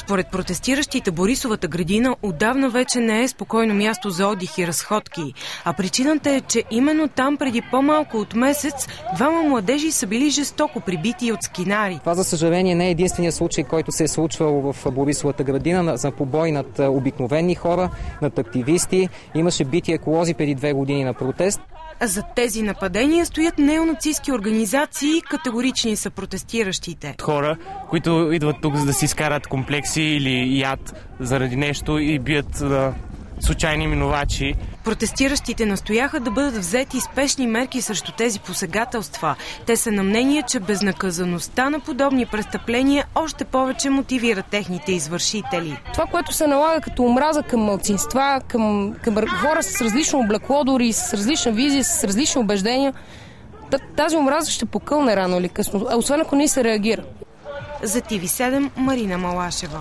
Според протестиращите, Борисовата градина отдавна вече не е спокойно място за отдих и разходки. А причината е, че именно там преди по-малко от месец двама младежи са били жестоко прибити от скинари. Това, за съжаление, не е единствения случай, който се е случвал в Борисовата градина за побой над обикновени хора, над активисти. Имаше бити еколози преди 2 години на протест. За тези нападения стоят неонацистски организации, категорични са протестиращите. Хора, които идват тук, за да си изкарат комплекси или яд заради нещо и бият случайни минувачи. Протестиращите настояха да бъдат взети спешни мерки срещу тези посегателства. Те са на мнение, че безнаказаността на подобни престъпления още повече мотивира техните извършители. Това, което се налага като омраза към малцинства, към хора с различно облекло, дори с различна визия, с различни убеждения, тази омраза ще покълне рано или късно, освен ако не се реагира. За TV7 Марина Малашева.